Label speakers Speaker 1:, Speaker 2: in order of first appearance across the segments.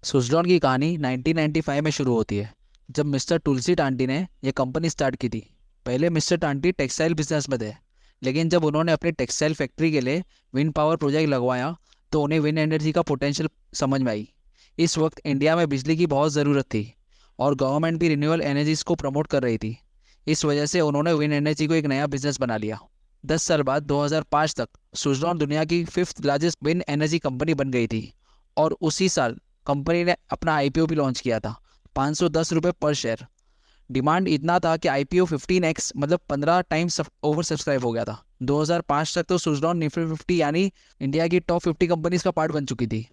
Speaker 1: सुजलॉन की कहानी 1995 में शुरू होती है, जब मिस्टर तुलसी टांडी ने यह कंपनी स्टार्ट की थी। पहले मिस्टर टांडी टेक्सटाइल बिजनेस में थे, लेकिन जब उन्होंने अपनी टेक्सटाइल फैक्ट्री के लिए विंड पावर प्रोजेक्ट लगवाया तो उन्हें विंड एनर्जी का पोटेंशियल समझ में आई। इस वक्त इंडिया में बिजली की बहुत ज़रूरत थी और गवर्नमेंट भी रिन्यूएबल एनर्जीज को प्रमोट कर रही थी। इस वजह से उन्होंने विंड एनर्जी को एक नया बिजनेस बना लिया। 10 साल बाद 2005 तक सुजलॉन दुनिया की fifth largest wind energy company बन गई थी और उसी साल कंपनी ने अपना आईपीओ भी लॉन्च किया था। 510 रुपये पर शेयर। डिमांड इतना था कि आईपीओ 15x मतलब 15 टाइम्स ओवर सब्सक्राइब हो गया था। 2005 तक तो सुजलॉन निफ्टी 50 यानी इंडिया की टॉप 50 कंपनीज का पार्ट बन चुकी थी।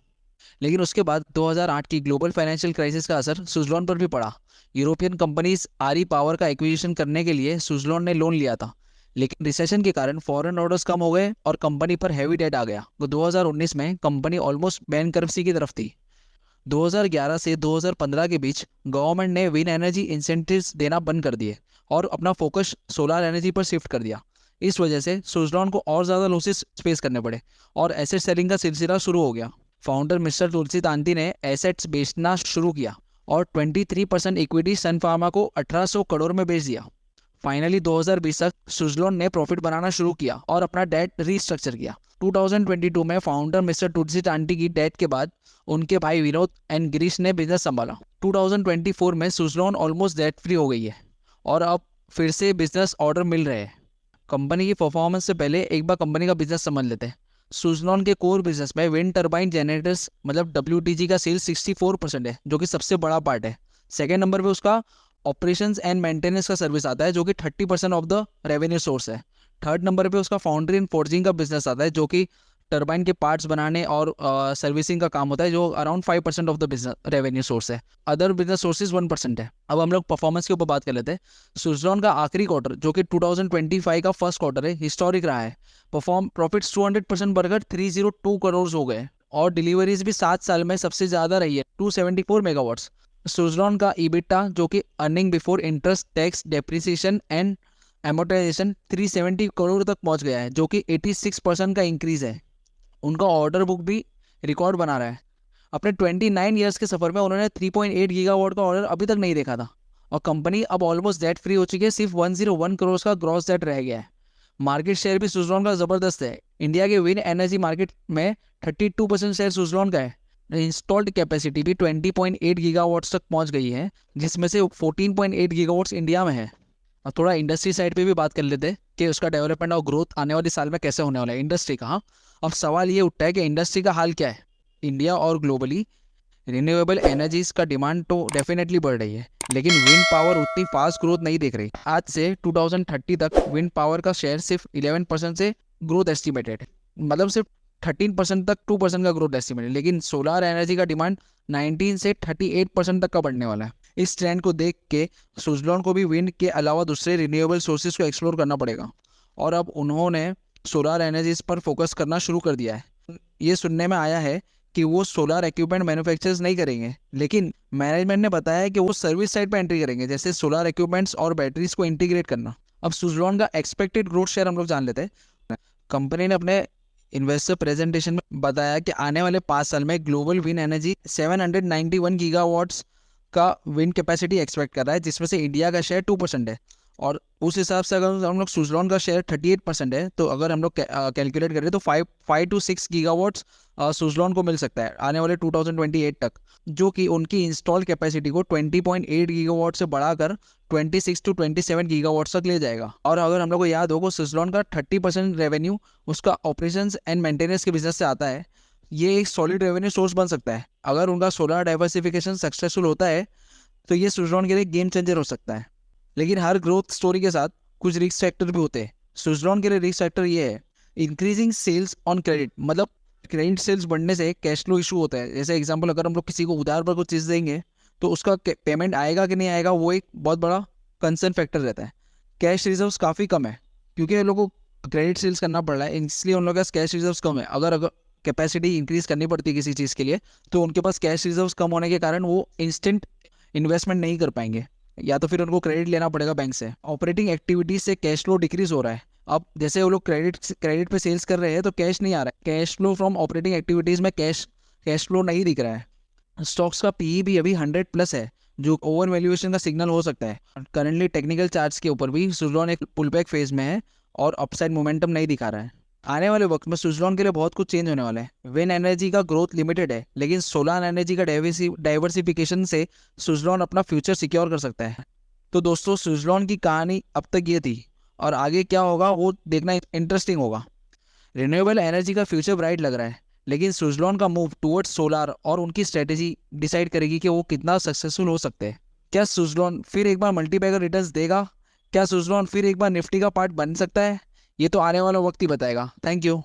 Speaker 1: लेकिन उसके बाद 2008 की ग्लोबल फाइनेंशियल क्राइसिस का असर सुजलॉन पर भी पड़ा। यूरोपियन कंपनीज आरी पावर का एक्विजिशन करने के लिए सुजलॉन ने लोन लिया था, लेकिन रिसेशन के कारण फॉरेन ऑर्डर्स कम हो गए और कंपनी पर हैवी डेट आ गया। तो 2019 में कंपनी ऑलमोस्ट बैंकरप्सी की तरफ थी। 2011 से 2015 के बीच गवर्नमेंट ने विंड एनर्जी इंसेंटिव्स देना बंद कर दिए और अपना फोकस सोलर एनर्जी पर शिफ्ट कर दिया। इस वजह से सुजलॉन को और ज़्यादा लॉसेस फेस करने पड़े और एसेट सेलिंग का सिलसिला शुरू हो गया। फाउंडर मिस्टर तुलसी तांती ने एसेट्स बेचना शुरू किया और 23% इक्विटी सन फार्मा को 1800 करोड़ में बेच दिया। फाइनली 2020 तक सुजलॉन ने प्रॉफिट बनाना शुरू किया और अपना डेट रीस्ट्रक्चर किया। 2022 में फाउंडर मिस्टर तुलसी टांटी की डेथ के बाद उनके भाई विनोद एंड गिरीश ने बिजनेस संभाला। 2024 में सुजलॉन ऑलमोस्ट डेट फ्री हो गई है और अब फिर से बिजनेस ऑर्डर मिल रहे हैं। कंपनी की परफॉर्मेंस से पहले एक बार कंपनी का बिजनेस समझ लेते हैं। सुजलॉन के कोर बिजनेस में विंड टर्बाइन जनरेटर्स मतलब WTG का सेल 64% है, जो कि सबसे बड़ा पार्ट है। सेकेंड नंबर पे उसका ऑपरेशंस एंड मेंटेनेंस का सर्विस आता है, जो कि 30% ऑफ द रेवेन्यू सोर्स है। थर्ड नंबर पे उसका फाउंड्री एंड फोर्जिंग का बिजनेस आता है, जो कि टरबाइन के पार्ट्स बनाने और सर्विसिंग का काम होता है, जो around 5% of the business revenue source है। अदर बिजनेस सोर्सेज 1% है। अब हम लोग परफॉर्मेंस के ऊपर बात कर लेते हैं। सुजलॉन का आखिरी क्वार्टर, जो कि 2025 का फर्स्ट क्वार्टर है, हिस्टोरिक रहा है। परफॉर्म प्रॉफिट्स 200% बढ़कर 302 करोड़ हो गए और डिलीवरीज भी 7 साल में सबसे ज़्यादा रही है, 274 मेगावाट्स। सुजलॉन का ईबिटा, जो कि earning before interest tax depreciation and amortisation 370 crore तक पहुंच गया है, जो कि 86% का इंक्रीज है। उनका ऑर्डर बुक भी रिकॉर्ड बना रहा है। अपने 29 ईयर्स के सफर में उन्होंने 3.8 गीगावाट का ऑर्डर अभी तक नहीं देखा था और कंपनी अब ऑलमोस्ट डेट फ्री हो चुकी है। सिर्फ 101 करोड़ का ग्रॉस डेट रह गया है। मार्केट शेयर भी सुजलॉन का जबरदस्त है। इंडिया के विंड एनर्जी मार्केट में 32% शेयर सुजलॉन का है। इंस्टॉल्ड कैपेसिटी भी 20.8 गीगावाट्स तक पहुंच गई है, जिसमें से 14.8 गीगावाट्स इंडिया में है। अब थोड़ा इंडस्ट्री साइड पे भी बात कर लेते हैं कि उसका डेवलपमेंट और ग्रोथ आने वाले साल में कैसे होने वाला है। इंडस्ट्री का, हाँ, अब सवाल ये उठता है कि इंडस्ट्री का हाल क्या है। इंडिया और ग्लोबली रिन्यूएबल एनर्जीज का डिमांड तो डेफिनेटली बढ़ रही है, लेकिन विंड पावर उतनी फास्ट ग्रोथ नहीं देख रही। आज से 2030 तक विंड पावर का शेयर सिर्फ 11% से ग्रोथ एस्टिमेटेड है, मतलब सिर्फ 13% तक 2% का ग्रोथ एस्टिमेटेड। लेकिन सोलर एनर्जी का डिमांड 19 से 38% तक का बढ़ने वाला है। इस ट्रेंड को देख के सुजलॉन को भी विंड के अलावा दूसरे रिन्यूएबल सोर्सेज को एक्सप्लोर करना पड़ेगा और अब उन्होंने सोलर एनर्जीज पर फोकस करना शुरू कर दिया है। ये सुनने में आया है कि वो सोलर इक्विपमेंट मैन्युफैक्चर्स नहीं करेंगे, लेकिन मैनेजमेंट ने बताया है कि वो सर्विस साइड पर एंट्री करेंगे, जैसे सोलर इक्विपमेंट्स और बैटरीज को इंटीग्रेट करना। अब सुजलॉन का एक्सपेक्टेड ग्रोथ शेयर हम लोग जान लेते हैं। कंपनी ने अपने इन्वेस्टर प्रेजेंटेशन में बताया कि आने वाले 5 साल में ग्लोबल विंड एनर्जी 791 गीगावाट्स का विंड कैपेसिटी एक्सपेक्ट कर रहा है, जिसमें से इंडिया का शेयर 2% है। और उस हिसाब से अगर हम लोग सुजलॉन का शेयर 38% है, तो अगर हम लोग कैलकुलेट करें तो 5 to 6 गीगावाट्स सुजलॉन को मिल सकता है आने वाले 2028 तक, जो कि उनकी इंस्टॉल कैपेसिटी को 20.8 गीगावाट से बढ़ाकर 26 to 27 गीगावाट तक ले जाएगा। और अगर हम लोग को याद हो, सुजलॉन का 30% रेवेन्यू उसका ऑपरेशंस एंड मेंटेनेंस के बिजनेस से आता है। ये एक सॉलिड रेवेन्यू सोर्स बन सकता है। अगर उनका सोलर डाइवर्सिफिकेशन सक्सेसफुल होता है तो ये सुजलॉन के लिए गेम चेंजर हो सकता है। लेकिन हर ग्रोथ स्टोरी के साथ कुछ रिस्क फैक्टर भी होते हैं। सुजलॉन के लिए रिस्क फैक्टर ये है, इंक्रीजिंग सेल्स ऑन क्रेडिट, मतलब क्रेडिट सेल्स बढ़ने से कैश फ्लो इशू होता है। जैसे एग्जांपल, अगर हम लोग किसी को उधार पर कुछ चीज़ देंगे तो उसका पेमेंट आएगा कि नहीं आएगा, वो एक बहुत बड़ा कंसर्न फैक्टर रहता है। कैश रिजर्व्स काफ़ी कम है क्योंकि लोगों को क्रेडिट सेल्स करना पड़ रहा है, इसलिए उन लोगों के पास कैश रिजर्व्स कम है। अगर कैपेसिटी इंक्रीज करनी पड़ती है किसी चीज़ के लिए, तो उनके पास कैश रिजर्व्स कम होने के कारण वो इंस्टेंट इन्वेस्टमेंट नहीं कर पाएंगे, या तो फिर उनको क्रेडिट लेना पड़ेगा बैंक से। ऑपरेटिंग एक्टिविटीज से कैश फ्लो डिक्रीज हो रहा है। अब जैसे वो लोग क्रेडिट पे सेल्स कर रहे हैं तो कैश नहीं आ रहा है। Cash flow from operating activities में कैश फ्लो नहीं दिख रहा है। स्टॉक्स का पीई भी अभी 100 प्लस है, जो ओवर वैल्यूएशन का सिग्नल हो सकता है। करंटली टेक्निकल चार्ट्स के ऊपर भी सुजलॉन एक पुलबैक फेज में है और अपसाइड मोमेंटम नहीं दिखा रहा है। आने वाले वक्त में सुजलॉन के लिए बहुत कुछ चेंज होने वाला है। विंड एनर्जी का ग्रोथ लिमिटेड है, लेकिन सोलर एनर्जी का डाइवर्सिफिकेशन से सुजलॉन अपना फ्यूचर सिक्योर कर सकता है। तो दोस्तों, सुजलॉन की कहानी अब तक ये थी, और आगे क्या होगा वो देखना इंटरेस्टिंग होगा। रिन्यूएबल एनर्जी का फ्यूचर ब्राइट लग रहा है, लेकिन सुजलॉन का मूव टुवर्ड्स सोलार और उनकी स्ट्रेटेजी डिसाइड करेगी कि वो कितना सक्सेसफुल हो सकते हैं। क्या सुजलॉन फिर एक बार मल्टीबैगर रिटर्न्स देगा? क्या सुजलॉन फिर एक बार निफ्टी का पार्ट बन सकता है? ये तो आने वाला वक्त ही बताएगा। Thank you.